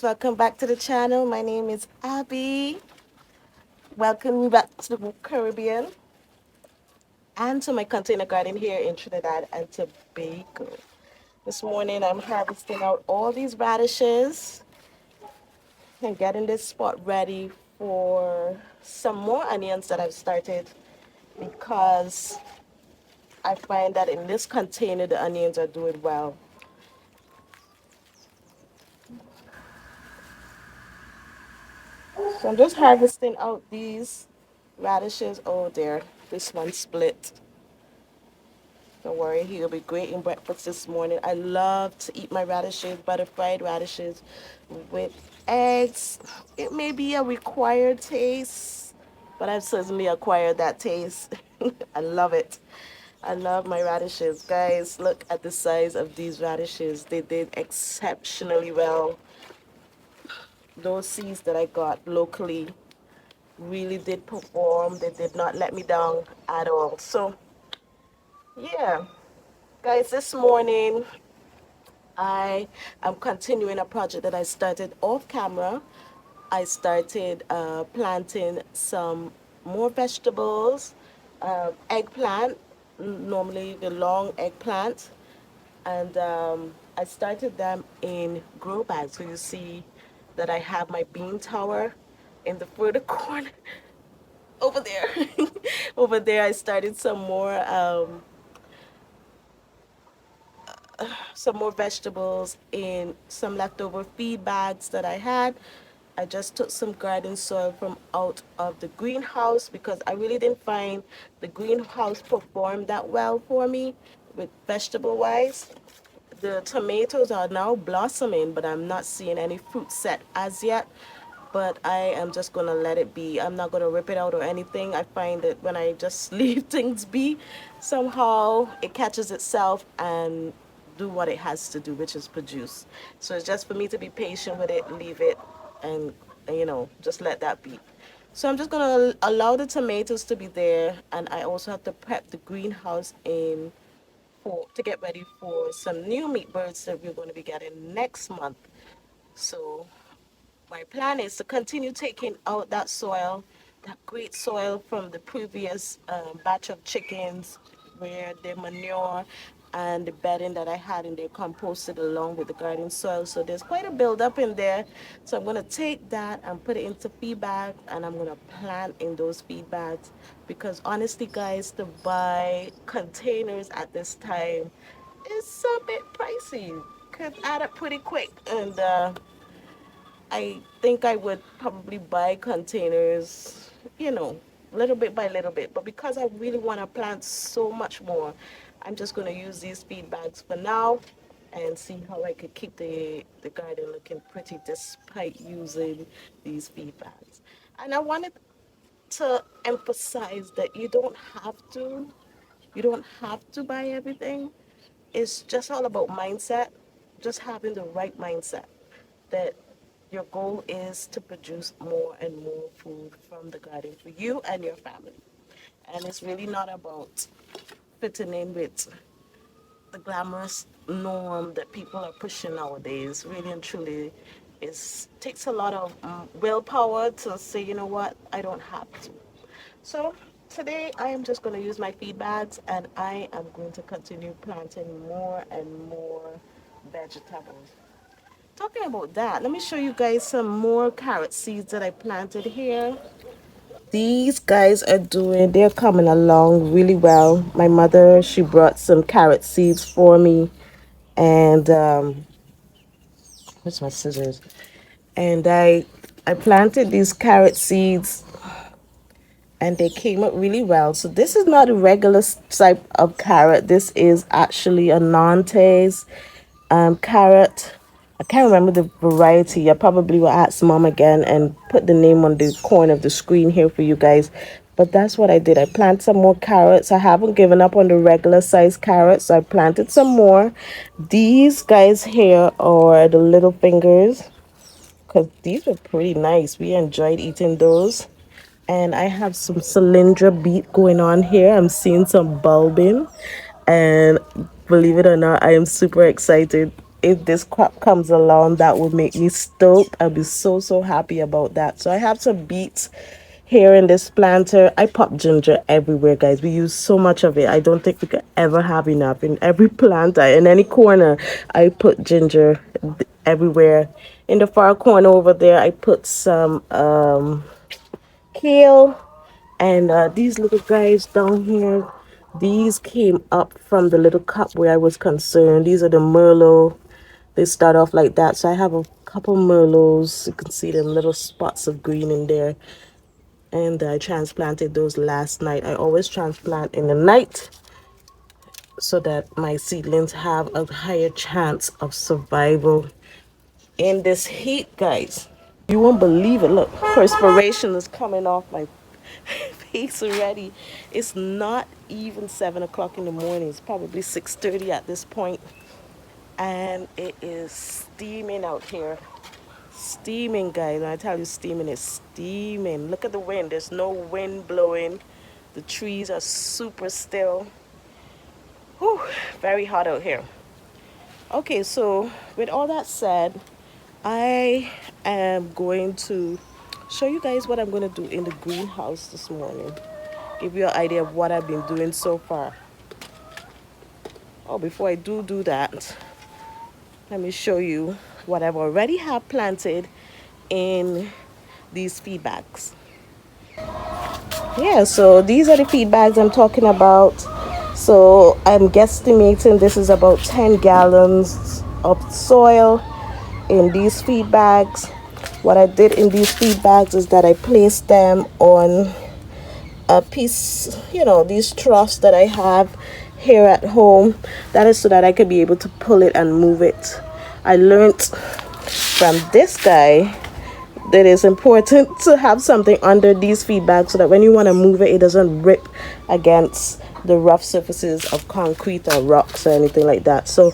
guys, welcome back to the channel. My name is Abby. Welcome back to the Caribbean and to my container garden here in Trinidad and Tobago. This morning I'm harvesting out all these radishes and getting this spot ready for some more onions that I've started because I find that in this container the onions are doing well. So I'm just harvesting out these radishes. Oh dear, this one split. Don't worry, he'll be great in breakfast this morning. I love to eat my radishes, butter fried radishes with eggs. It may be a required taste, but I've certainly acquired that taste. I love it. I love my radishes. Guys, look at the size of these radishes. They did exceptionally well. Those seeds that I got locally really did perform. They did not let me down at all. So, yeah. Guys, this morning I am continuing a project that I started off camera. I started planting some more vegetables, eggplant, normally the long eggplant, and I started them in grow bags. So you see that I have my bean tower in the further corner over there. Over there, I started some more vegetables in some leftover feed bags that I had. I just took some garden soil from out of the greenhouse because I really didn't find the greenhouse perform that well for me with vegetable wise. The tomatoes are now blossoming, but I'm not seeing any fruit set as yet. But I am just gonna let it be. I'm not gonna rip it out or anything. I find that when I just leave things be, somehow it catches itself and do what it has to do, which is produce. So it's just for me to be patient with it, leave it, and just let that be. So I'm just gonna allow the tomatoes to be there, and I also have to prep the greenhouse in for to get ready for some new meat birds that we're going to be getting next month. So my plan is to continue taking out that soil, that great soil from the previous batch of chickens, where the manure and the bedding that I had in there composted along with the garden soil. So there's quite a buildup in there. So I'm going to take that and put it into feed bags, and I'm going to plant in those feed bags because honestly, guys, to buy containers at this time is a bit pricey. Could add up pretty quick, and I think I would probably buy containers, little bit by little bit. But because I really want to plant so much more, I'm just going to use these feed bags for now and see how I could keep the garden looking pretty despite using these feed bags. And I wanted to emphasize that you don't have to buy everything. It's just all about mindset, just having the right mindset that your goal is to produce more and more food from the garden for you and your family. And it's really not about fitting in with the glamorous norm that people are pushing nowadays. Really and truly, it takes a lot of willpower to say, you know what, I don't have to. So today I am just going to use my feed bags, and I am going to continue planting more and more vegetables. Talking about that, let me show you guys some more carrot seeds that I planted here. These guys they're coming along really well. My mother, she brought some carrot seeds for me, and where's my scissors? And I planted these carrot seeds, and they came up really well. So this is not a regular type of carrot. This is actually a Nantes carrot. I can't remember the variety. I probably will ask mom again and put the name on the corner of the screen here for you guys. But that's what I did. I planted some more carrots. I haven't given up on the regular size carrots. So I planted some more. These guys here are the little fingers because these were pretty nice. We enjoyed eating those. And I have some cylindra beet going on here. I'm seeing some bulbing, and believe it or not, I am super excited. if this crop comes along, that would make me stoked. I'll be so happy about that. So I have some beets here in this planter. I pop ginger everywhere, guys. We use so much of it. I don't think we could ever have enough. In every plant, in any corner, I put ginger everywhere. In the far corner over there, I put some kale. And these little guys down here, these came up from the little cup where I was concerned. These are the Merlot. They start off like that. So I have a couple Merlots. You can see them little spots of green in there. And I transplanted those last night. I always transplant in the night so that my seedlings have a higher chance of survival in this heat, guys. You won't believe it. Look, perspiration is coming off my face already. It's not even 7 o'clock in the morning. It's probably 6:30 at this point, and it is steaming out here. Steaming, guys. When I tell you steaming, it's steaming. Look at the wind. There's no wind blowing. The trees are super still. Whew, very hot out here. Okay, so with all that said, I am going to show you guys what I'm going to do in the greenhouse this morning. Give you an idea of what I've been doing so far. Oh, before I do that, let me show you what I've already have planted in these feed bags. Yeah, so these are the feed bags I'm talking about. So I'm guesstimating this is about 10 gallons of soil in these feed bags. What I did in these feed bags is that I placed them on a piece, these troughs that I have here at home. That is so that I could be able to pull it and move it. I learned from this guy that it's important to have something under these feed bags so that when you want to move it, it doesn't rip against the rough surfaces of concrete or rocks or anything like that. So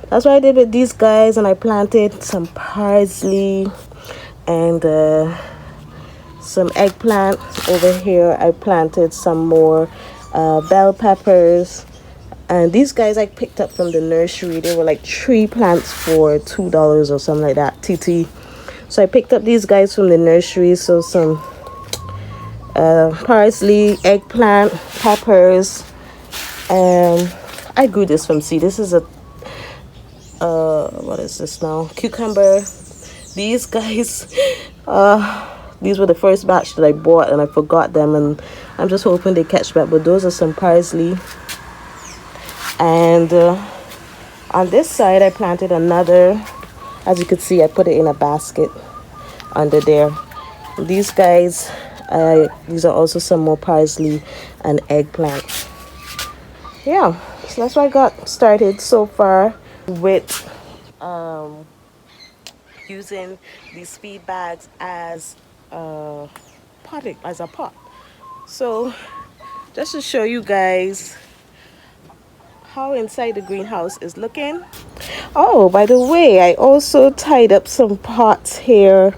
that's what I did with these guys, and I planted some parsley and some eggplant. Over here I planted some more bell peppers, and these guys I picked up from the nursery. They were like 3 plants for $2 or something like that, TT. So I picked up these guys from the nursery. So some parsley, eggplant, peppers, and I grew this from seed. This is a what is this now, cucumber. These guys these were the first batch that I bought, and I forgot them, and I'm just hoping they catch back. But those are some parsley. And on this side I planted another. As you can see, I put it in a basket under there. These guys, these are also some more parsley and eggplant. Yeah, so that's what I got started so far with using these feed bags as a pot. So just to show you guys how inside the greenhouse is looking. Oh, by the way, I also tied up some pots here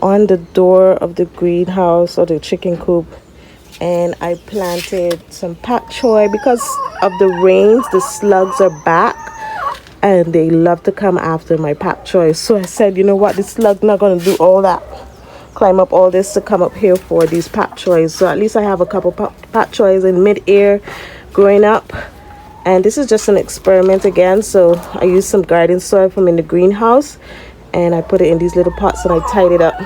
on the door of the greenhouse or the chicken coop, and I planted some pak choi. Because of the rains, the slugs are back and they love to come after my pak choi. So I said, you know what, the slug's not going to do all that, climb up all this to come up here for these pak choys. So at least I have a couple pak choys in mid-air growing up. And this is just an experiment again. So I used some garden soil from in the greenhouse, and I put it in these little pots, and I tied it up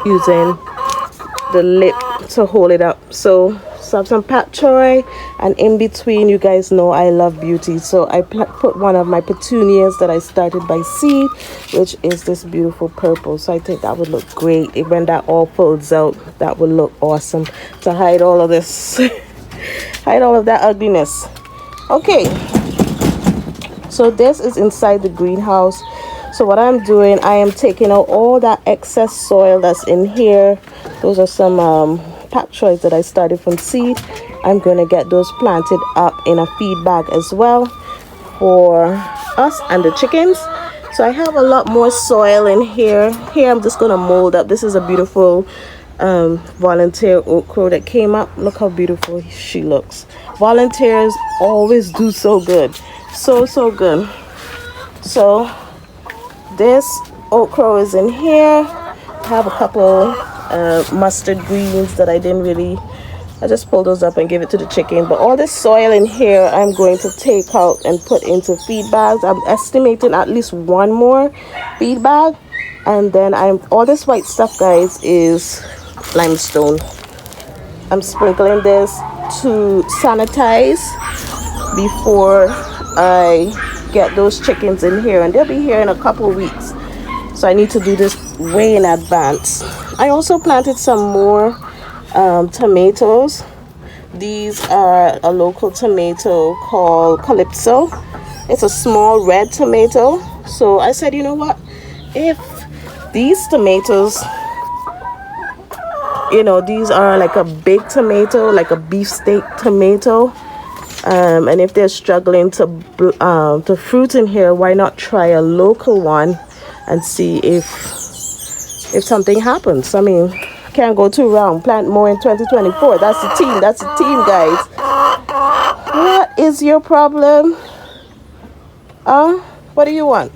using the lip to hold it up. So I have some pak choi, and in between, you guys know I love beauty. So I put one of my petunias that I started by seed, which is this beautiful purple. So I think that would look great. When that all folds out, that would look awesome to hide all of this. Hide all of that ugliness. Okay, so this is inside the greenhouse. So what I'm doing, I am taking out all that excess soil that's in here. Those are some pak choys that I started from seed. I'm going to get those planted up in a feed bag as well for us and the chickens. So I have a lot more soil in here. Here I'm just going to mold up. This is a beautiful volunteer oat crow that came up. Look how beautiful she looks. Volunteers always do so good, so good. So this okra is in here. I have a couple mustard greens that I just pulled those up and give it to the chicken. But all this soil in here, I'm going to take out and put into feed bags. I'm estimating at least one more feed bag. And then all this white stuff, guys, is limestone. I'm sprinkling this to sanitize before I get those chickens in here, and they'll be here in a couple weeks. So I need to do this way in advance. I also planted some more tomatoes. These are a local tomato called Calypso. It's a small red tomato. So I said, you know what? If these tomatoes, these are like a big tomato, like a beefsteak tomato, and if they're struggling to fruit in here, why not try a local one and see if something happens? I mean, can't go too wrong. Plant more in 2024. That's the team. That's the team, guys. What is your problem? What do you want?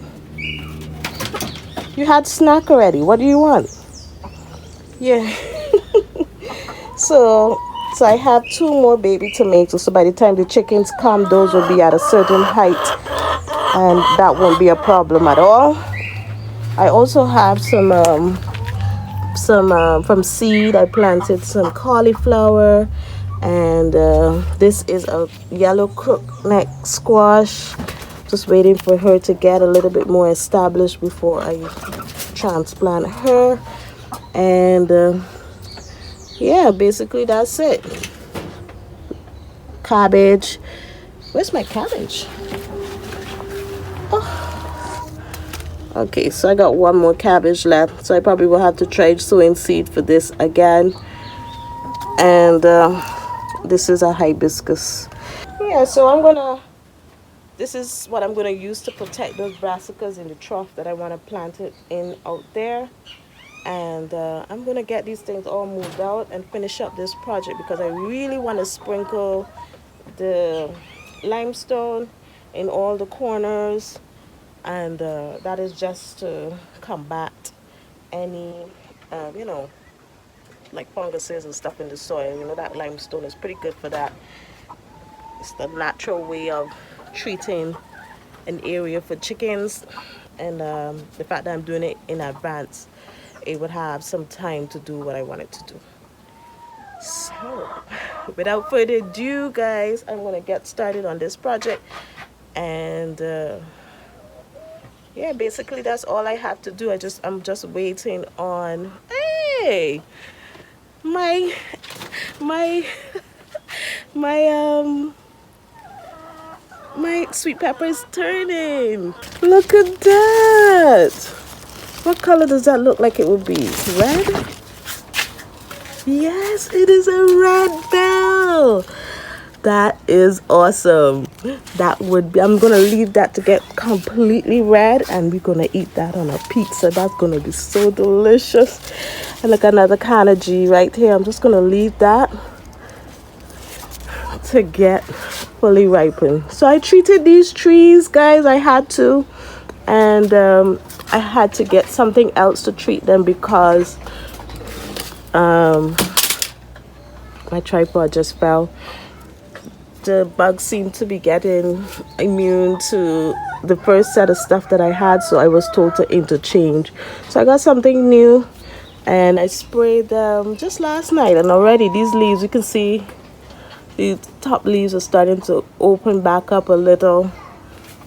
You had snack already. What do you want? Yeah. So I have 2 more baby tomatoes. So by the time the chickens come, those will be at a certain height, and that won't be a problem at all. I also have some from seed. I planted some cauliflower, and this is a yellow crookneck squash. Just waiting for her to get a little bit more established before I transplant her. And yeah, basically that's it. Cabbage. Where's my cabbage? Oh. Okay, so I got 1 more cabbage left, so I probably will have to try sowing seed for this again. And this is a hibiscus. Yeah, so this is what I'm gonna use to protect those brassicas in the trough that I want to plant it in out there. And I'm gonna get these things all moved out and finish up this project, because I really want to sprinkle the limestone in all the corners, and that is just to combat any like funguses and stuff in the soil. That limestone is pretty good for that. It's the natural way of treating an area for chickens, and the fact that I'm doing it in advance, it would have some time to do what I wanted to do. So without further ado, guys, I'm gonna get started on this project. And yeah, basically that's all I have to do. I'm just waiting on, hey, my my sweet pepper is turning. Look at that. What color does that look like it would be? Red? Yes, it is a red bell. That is awesome. That would be, I'm gonna leave that to get completely red, and we're gonna eat that on a pizza. That's gonna be so delicious. And like another kind of G right here. I'm just gonna leave that to get fully ripened. So I treated these trees, guys. I had to, and I had to get something else to treat them, because my tripod just fell. The bugs seem to be getting immune to the first set of stuff that I had, so I was told to interchange. So I got something new, and I sprayed them just last night, and already these leaves, you can see the top leaves are starting to open back up a little.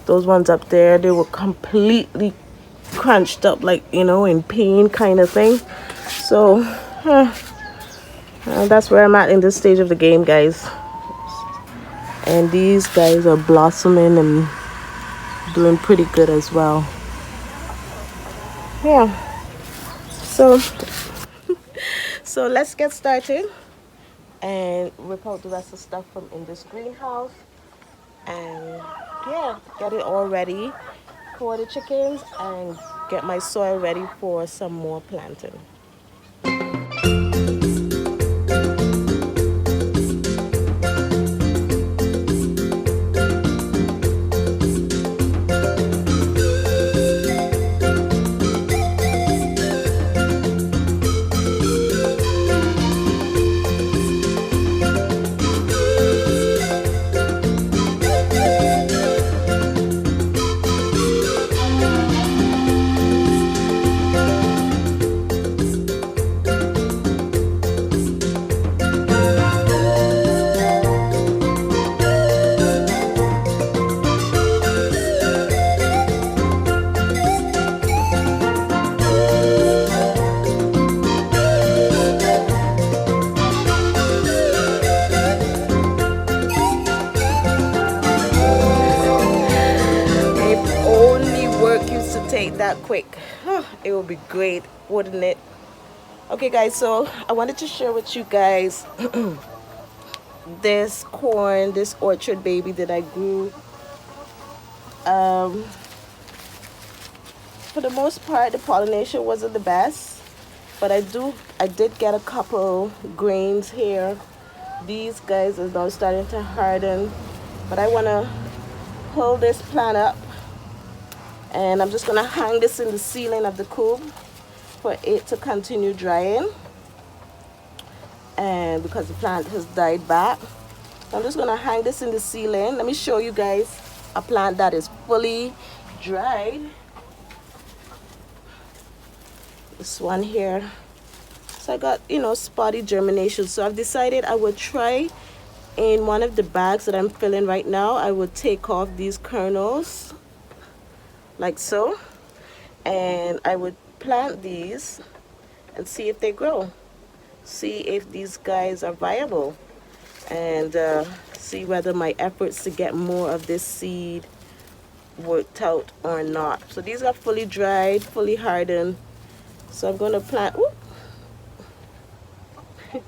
Those ones up there, they were completely crunched up, like, in pain kind of thing. So that's where I'm at in this stage of the game, guys. And these guys are blossoming and doing pretty good as well. Yeah. So let's get started and rip out the rest of the stuff from in this greenhouse, and yeah, get it all ready for the chickens, and get my soil ready for some more planting. quick. It would be great, wouldn't it? Okay guys, so I wanted to share with you guys this corn, this orchard baby that I grew. um for the most part, the pollination wasn't the best, but I did get a couple grains here. These guys are now starting to harden, but I want to pull this plant up, and I'm just going to hang this in the ceiling of the coop for it to continue drying, and because the plant has died back, so I'm just going to hang this in the ceiling. Let me show you guys a plant that is fully dried. This one here. So I got, spotty germination, so I've decided I would try in one of the bags that I'm filling right now. I would take off these kernels like so, and I would plant these and see if they grow, see if these guys are viable, and see whether my efforts to get more of this seed worked out or not. So these are fully dried, fully hardened, so I'm going to plant I'm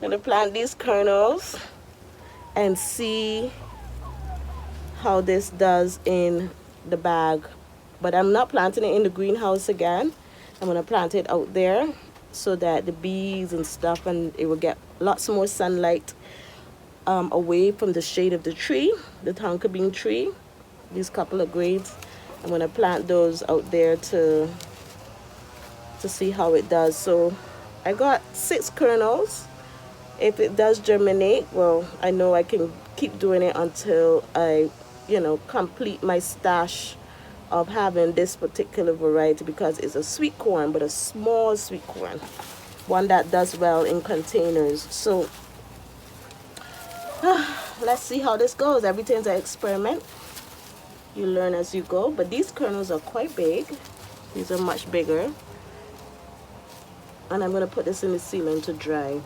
going to plant these kernels and see how this does in the bag. But I'm not planting it in the greenhouse again. I'm going to plant it out there so that the bees and stuff, and it will get lots more sunlight away from the shade of the tree, the tonka bean tree. These couple of grains, I'm going to plant those out there to see how it does. So I got 6 kernels. If it does germinate, well, I know I can keep doing it until I, complete my stash of having this particular variety, because it's a sweet corn, but a small sweet corn, one that does well in containers. So let's see how this goes. Everything's an experiment. You learn as you go, but these kernels are quite big. These are much bigger. And I'm going to put this in the ceiling to dry.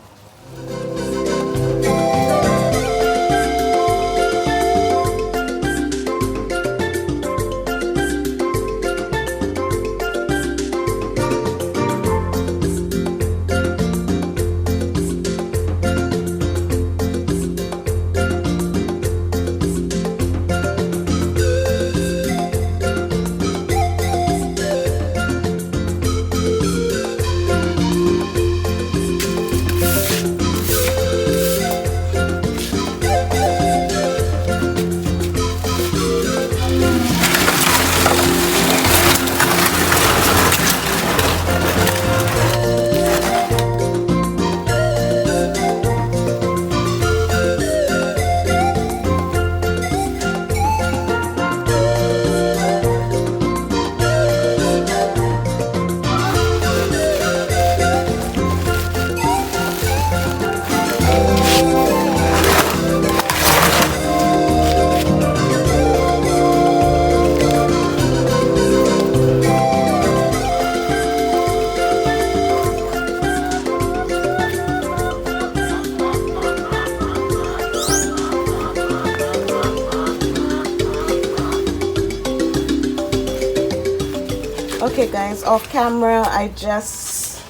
Okay guys, off camera I just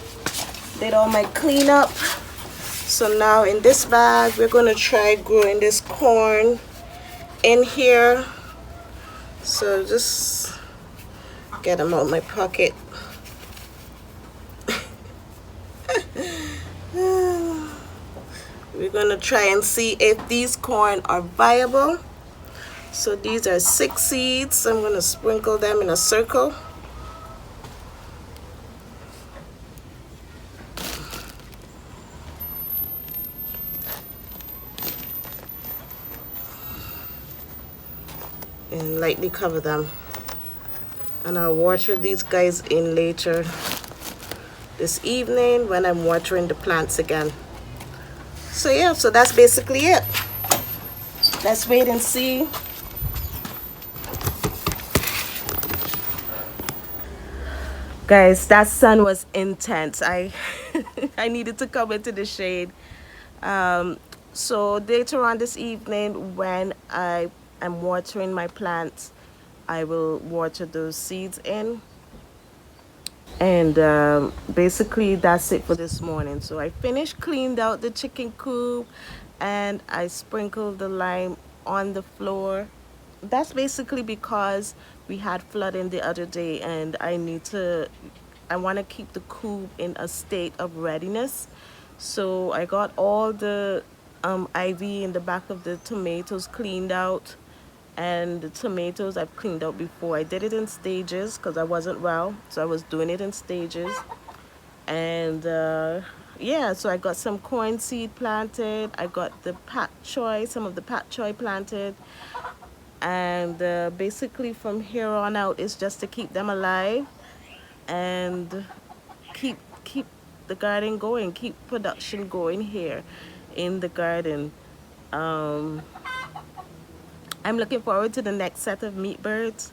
did all my cleanup. So now in this bag we're gonna try growing this corn in here. So just get them out of my pocket. We're gonna try and see if these corn are viable. So these are 6 seeds. I'm gonna sprinkle them in a circle. And lightly cover them, and I'll water these guys in later this evening when I'm watering the plants again. So yeah, so that's basically it. Let's wait and see. Guys, that sun was intense. I I needed to come into the shade. So later on this evening when I'm watering my plants, I will water those seeds in. And basically that's it for this morning. So I finished, cleaned out the chicken coop, and I sprinkled the lime on the floor. That's basically because we had flooding the other day, and I want to keep the coop in a state of readiness. So I got all the ivy in the back of the tomatoes cleaned out, and the tomatoes I've cleaned out before. I did it in stages because I wasn't well, so I was doing it in stages. And yeah, so I got some corn seed planted. I got the pak choy, some of the pak choy planted, and basically from here on out it's just to keep them alive and keep the garden going, keep production going here in the garden. um I'm looking forward to the next set of meat birds,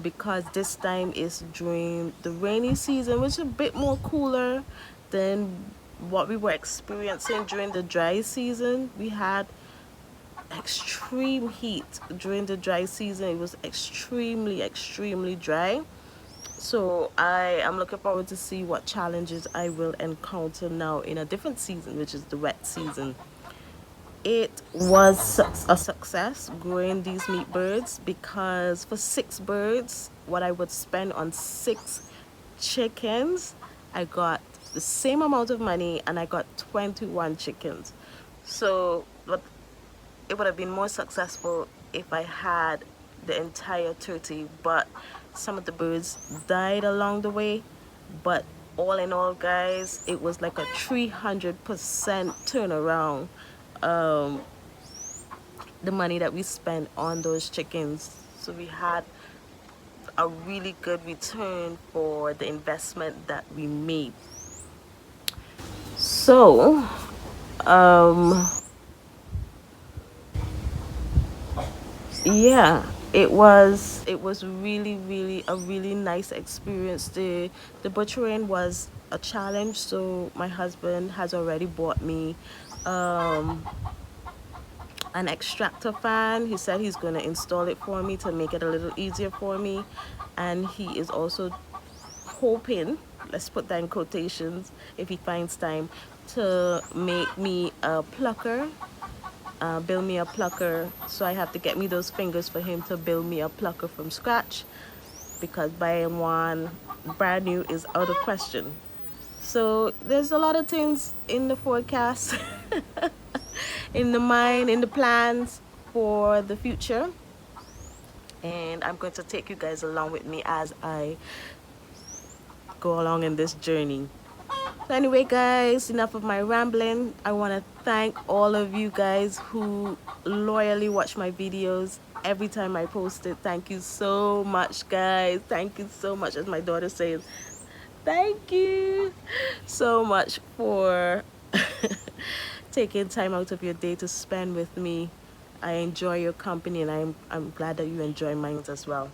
because this time is during the rainy season, which is a bit more cooler than what we were experiencing during the dry season. We had extreme heat during the dry season. It was extremely dry. So I am looking forward to see what challenges I will encounter now in a different season, which is the wet season. It was a success growing these meat birds, because for 6 birds, what I would spend on 6 chickens, I got the same amount of money and I got 21 chickens. So it would have been more successful if I had the entire 30, but some of the birds died along the way. But all in all, guys, it was like a 300% turnaround. Um, the money that we spent on those chickens. So we had a really good return for the investment that we made. So, um, yeah, it was really a really nice experience. The butchering was a challenge, so my husband has already bought me um an extractor fan. He said he's going to install it for me to make it a little easier for me, and he is also hoping, let's put that in quotations, if he finds time, to make me a plucker, build me a plucker. So I have to get me those fingers for him to build me a plucker from scratch, because buying one brand new is out of question. So there's a lot of things in the forecast, in the mind, in the plans for the future. And I'm going to take you guys along with me as I go along in this journey. So anyway, guys, enough of my rambling. I want to thank all of you guys who loyally watch my videos every time I post it. Thank you so much, guys. Thank you so much. As my daughter says, thank you so much for taking time out of your day to spend with me. I enjoy your company, and I'm glad that you enjoy mine as well.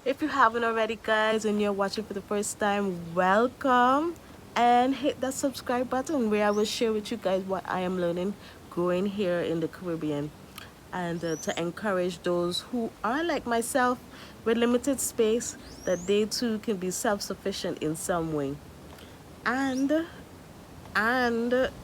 If you haven't already, guys, and you're watching for the first time, welcome, and hit that subscribe button where I will share with you guys what I am learning growing here in the Caribbean, and to encourage those who are like myself with limited space, that they too can be self-sufficient in some way. And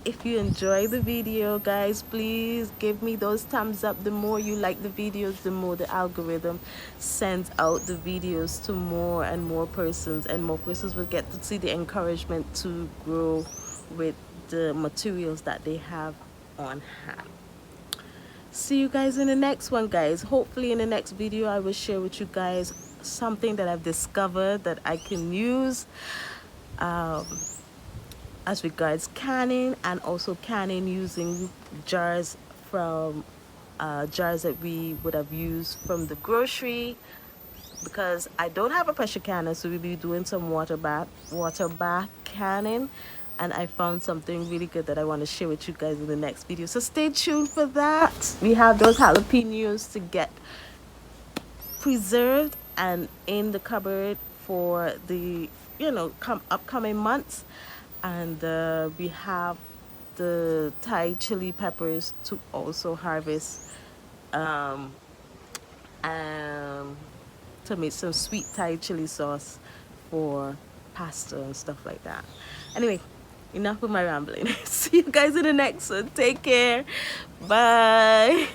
if you enjoy the video, guys, please give me those thumbs up. The more you like the videos, the more the algorithm sends out the videos to more and more persons, and more persons will get to see the encouragement to grow with the materials that they have on hand. See you guys in the next one, guys. Hopefully in the next video I will share with you guys something that I've discovered that I can use as regards canning, and also canning using jars from jars that we would have used from the grocery, because I don't have a pressure canner, so we'll be doing some water bath canning, and I found something really good that I want to share with you guys in the next video, so stay tuned for that. We have those jalapenos to get preserved and in the cupboard for the upcoming months, and we have the Thai chili peppers to also harvest, um, um, to make some sweet Thai chili sauce for pasta and stuff like that. Anyway, enough with my rambling. See you guys in the next one. Take care. Bye.